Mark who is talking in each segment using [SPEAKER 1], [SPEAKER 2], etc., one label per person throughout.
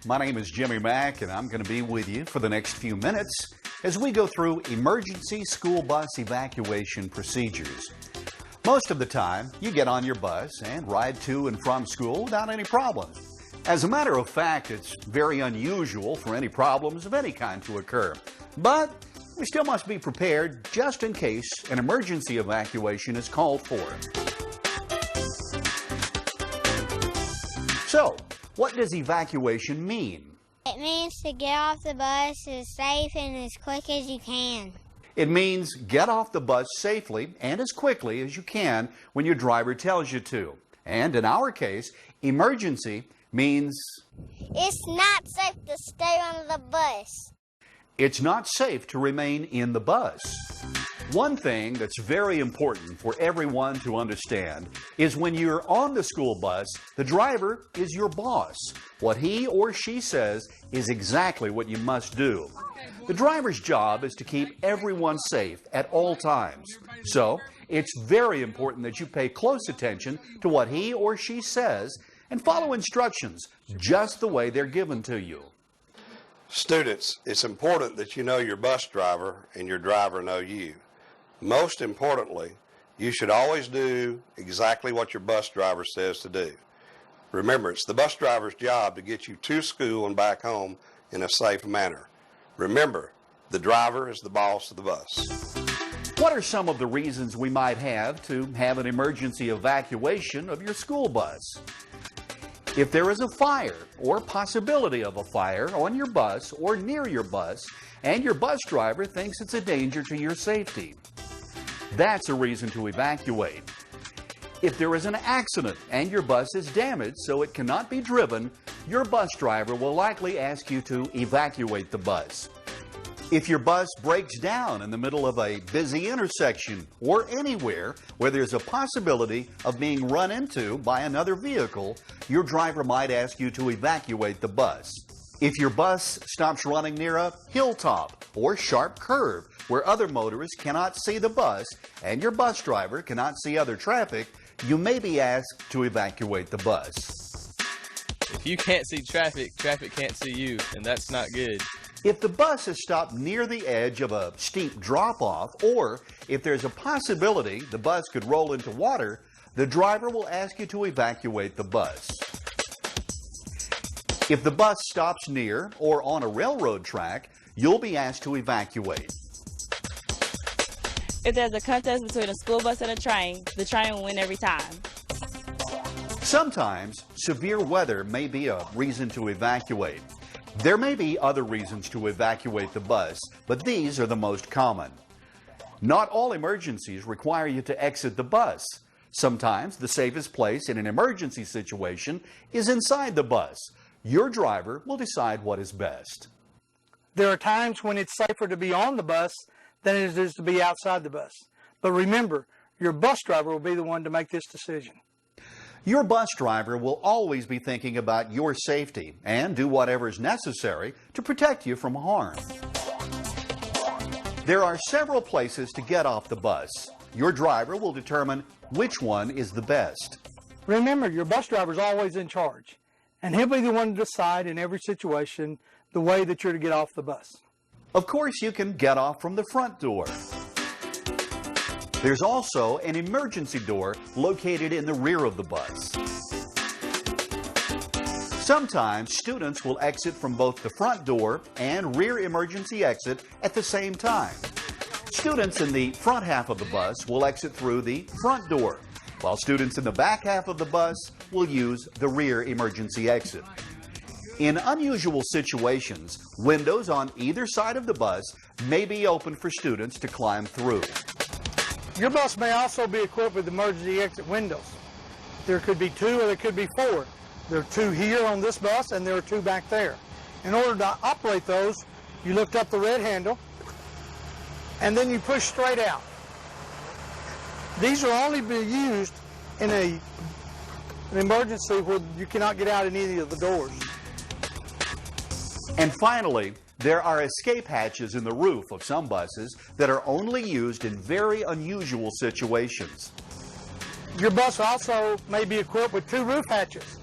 [SPEAKER 1] My name is Jimmy Mack, and I'm going to be with you for the next few minutes as we go through emergency school bus evacuation procedures. Most of the time, you get on your bus and ride to and from school without any problems. As a matter of fact, it's very unusual for any problems of any kind to occur. But we still must be prepared just in case an emergency evacuation is called for. So, what does evacuation mean?
[SPEAKER 2] It means to get off the bus as safe and as quick as you can.
[SPEAKER 1] It means get off the bus safely and as quickly as you can when your driver tells you to. And in our case, emergency means
[SPEAKER 2] it's not safe to stay on the bus.
[SPEAKER 1] It's not safe to remain in the bus. One thing that's very important for everyone to understand is when you're on the school bus, the driver is your boss. What he or she says is exactly what you must do. The driver's job is to keep everyone safe at all times. So, it's very important that you pay close attention to what he or she says and follow instructions just the way they're given to you.
[SPEAKER 3] Students, it's important that you know your bus driver and your driver know you. Most importantly, you should always do exactly what your bus driver says to do. Remember, it's the bus driver's job to get you to school and back home in a safe manner. Remember, the driver is the boss of the bus.
[SPEAKER 1] What are some of the reasons we might have to have an emergency evacuation of your school bus? If there is a fire or possibility of a fire on your bus or near your bus, and your bus driver thinks it's a danger to your safety, that's a reason to evacuate. If there is an accident and your bus is damaged so it cannot be driven, your bus driver will likely ask you to evacuate the bus. If your bus breaks down in the middle of a busy intersection or anywhere where there's a possibility of being run into by another vehicle, your driver might ask you to evacuate the bus. If your bus stops running near a hilltop or sharp curve where other motorists cannot see the bus and your bus driver cannot see other traffic, you may be asked to evacuate the bus.
[SPEAKER 4] If you can't see traffic, traffic can't see you, and that's not good.
[SPEAKER 1] If the bus is stopped near the edge of a steep drop-off, or if there's a possibility the bus could roll into water, the driver will ask you to evacuate the bus. If the bus stops near or on a railroad track, you'll be asked to evacuate.
[SPEAKER 5] If there's a contest between a school bus and a train, the train will win every time.
[SPEAKER 1] Sometimes severe weather may be a reason to evacuate. There may be other reasons to evacuate the bus, but these are the most common. Not all emergencies require you to exit the bus. Sometimes the safest place in an emergency situation is inside the bus. Your driver will decide what is best.
[SPEAKER 6] There are times when it's safer to be on the bus than it is to be outside the bus. But remember, your bus driver will be the one to make this decision.
[SPEAKER 1] Your bus driver will always be thinking about your safety and do whatever is necessary to protect you from harm. There are several places to get off the bus. Your driver will determine which one is the best.
[SPEAKER 6] Remember, your bus driver is always in charge, and he'll be the one to decide in every situation the way that you're to get off the bus.
[SPEAKER 1] Of course, you can get off from the front door. There's also an emergency door located in the rear of the bus. Sometimes students will exit from both the front door and rear emergency exit at the same time. Students in the front half of the bus will exit through the front door, while students in the back half of the bus will use the rear emergency exit. In unusual situations, windows on either side of the bus may be open for students to climb through.
[SPEAKER 6] Your bus may also be equipped with emergency exit windows. There could be 2 or there could be 4. There are 2 here on this bus and there are 2 back there. In order to operate those, you lift up the red handle and then you push straight out. These will only be used in an emergency where you cannot get out in any of the doors.
[SPEAKER 1] And finally, there are escape hatches in the roof of some buses that are only used in very unusual situations.
[SPEAKER 6] Your bus also may be equipped with 2 roof hatches.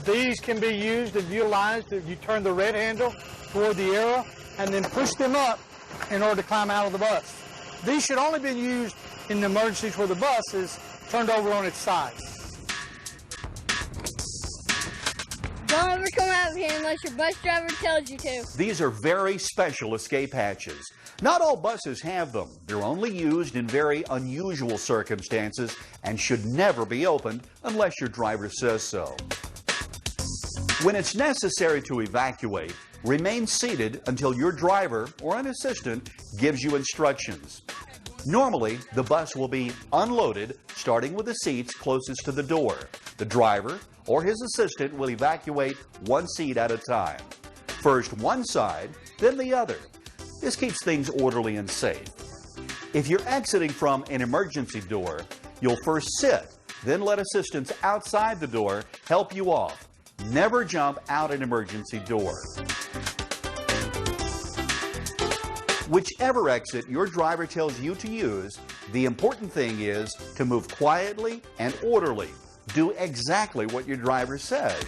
[SPEAKER 6] These can be used and utilized if you turn the red handle toward the arrow and then push them up in order to climb out of the bus. These should only be used in emergencies where the bus is turned over on its side.
[SPEAKER 2] Don't ever come out here unless your bus driver tells you to.
[SPEAKER 1] These are very special escape hatches. Not all buses have them. They're only used in very unusual circumstances and should never be opened unless your driver says so. When it's necessary to evacuate, remain seated until your driver or an assistant gives you instructions. Normally, the bus will be unloaded, starting with the seats closest to the door. The driver or his assistant will evacuate one seat at a time. First one side, then the other. This keeps things orderly and safe. If you're exiting from an emergency door, you'll first sit, then let assistants outside the door help you off. Never jump out an emergency door. Whichever exit your driver tells you to use, the important thing is to move quietly and orderly. Do exactly what your driver says.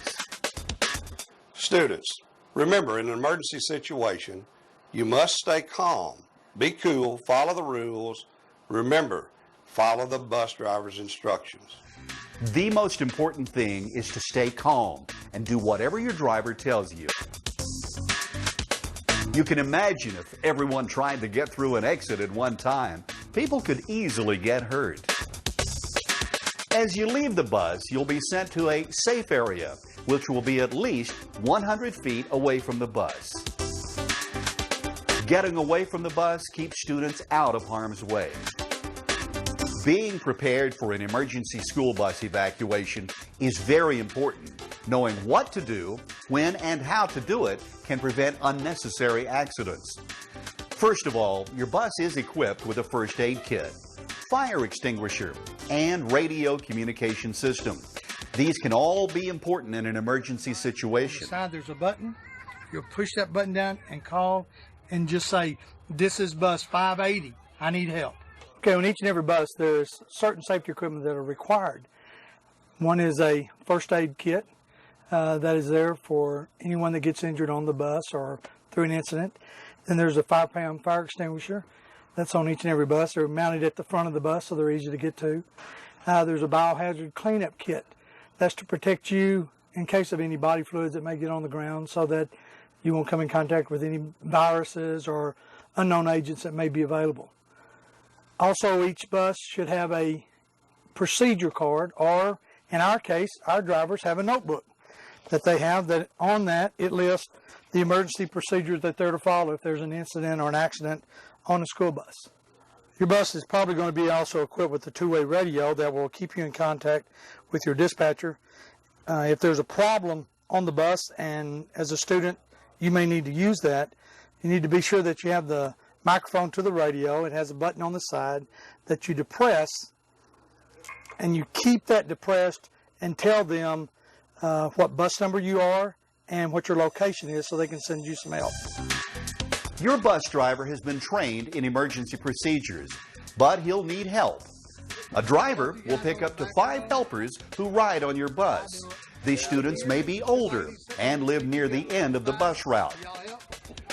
[SPEAKER 3] Students, remember, in an emergency situation, you must stay calm, be cool, follow the rules. Remember, follow the bus driver's instructions.
[SPEAKER 1] The most important thing is to stay calm and do whatever your driver tells you. You can imagine if everyone tried to get through an exit at one time, people could easily get hurt. As you leave the bus, you'll be sent to a safe area, which will be at least 100 feet away from the bus. Getting away from the bus keeps students out of harm's way. Being prepared for an emergency school bus evacuation is very important. Knowing what to do, when and how to do it can prevent unnecessary accidents. First of all, your bus is equipped with a first aid kit, fire extinguisher, and radio communication system. These can all be important in an emergency situation.
[SPEAKER 6] Inside there's a button. You'll push that button down and call and just say, "This is bus 580. I need help." Okay, on each and every bus there's certain safety equipment that are required. One is a first aid kit that is there for anyone that gets injured on the bus or through an incident. Then there's a 5-pound fire extinguisher. That's on each and every bus. They're mounted at the front of the bus, so they're easy to get to. There's a biohazard cleanup kit. That's to protect you in case of any body fluids that may get on the ground so that you won't come in contact with any viruses or unknown agents that may be available. Also, each bus should have a procedure card, or in our case, our drivers have a notebook that they have that on that it lists the emergency procedures that they're to follow if there's an incident or an accident on a school bus. Your bus is probably going to be also equipped with a two-way radio that will keep you in contact with your dispatcher. If there's a problem on the bus, and as a student you may need to use that, you need to be sure that you have the microphone to the radio. It has a button on the side that you depress, and you keep that depressed and tell them what bus number you are and what your location is so they can send you some help.
[SPEAKER 1] Your bus driver has been trained in emergency procedures, but he'll need help. A driver will pick up to 5 helpers who ride on your bus. These students may be older and live near the end of the bus route.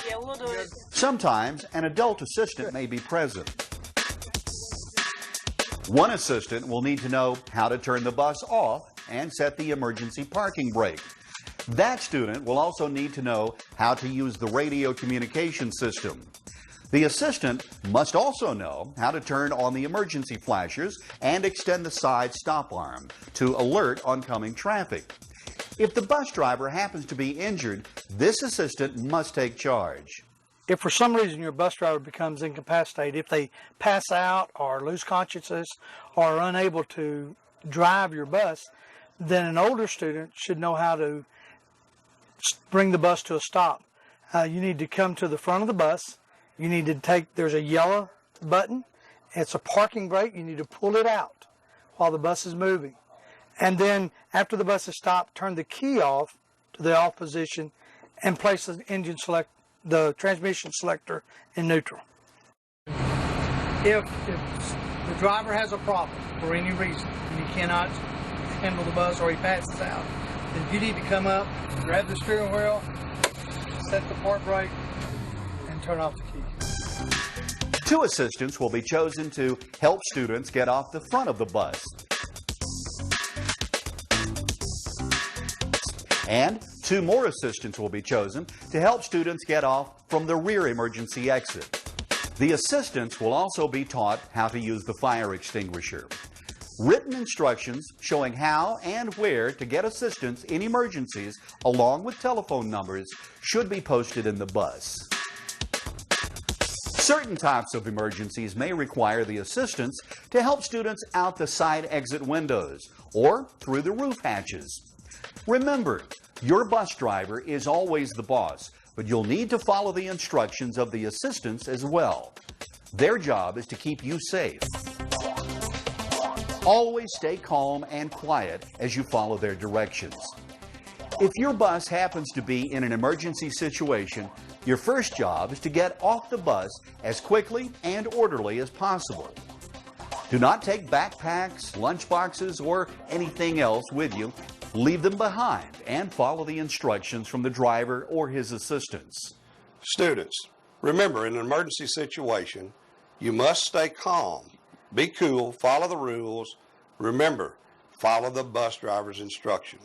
[SPEAKER 5] Yeah, we'll do it.
[SPEAKER 1] Sometimes an adult assistant may be present. One assistant will need to know how to turn the bus off and set the emergency parking brake. That student will also need to know how to use the radio communication system. The assistant must also know how to turn on the emergency flashers and extend the side stop arm to alert oncoming traffic. If the bus driver happens to be injured, this assistant must take charge.
[SPEAKER 6] If for some reason your bus driver becomes incapacitated, if they pass out or lose consciousness or are unable to drive your bus, then an older student should know how to bring the bus to a stop. You need to come to the front of the bus. You need to there's a yellow button. It's a parking brake. You need to pull it out while the bus is moving. And then after the bus is stopped, turn the key off to the off position and place the transmission selector in neutral. If the driver has a problem for any reason and he cannot handle the bus or he passes out, If you need to come up, grab the steering wheel, set the port brake, and turn off the key.
[SPEAKER 1] 2 assistants will be chosen to help students get off the front of the bus. And 2 more assistants will be chosen to help students get off from the rear emergency exit. The assistants will also be taught how to use the fire extinguisher. Written instructions showing how and where to get assistance in emergencies, along with telephone numbers, should be posted in the bus. Certain types of emergencies may require the assistance to help students out the side exit windows or through the roof hatches. Remember, your bus driver is always the boss, but you'll need to follow the instructions of the assistants as well. Their job is to keep you safe. Always stay calm and quiet as you follow their directions. If your bus happens to be in an emergency situation, your first job is to get off the bus as quickly and orderly as possible. Do not take backpacks, lunch boxes, or anything else with you. Leave them behind and follow the instructions from the driver or his assistants.
[SPEAKER 3] Students, remember, in an emergency situation, you must stay calm, be cool, follow the rules. Remember, follow the bus driver's instructions.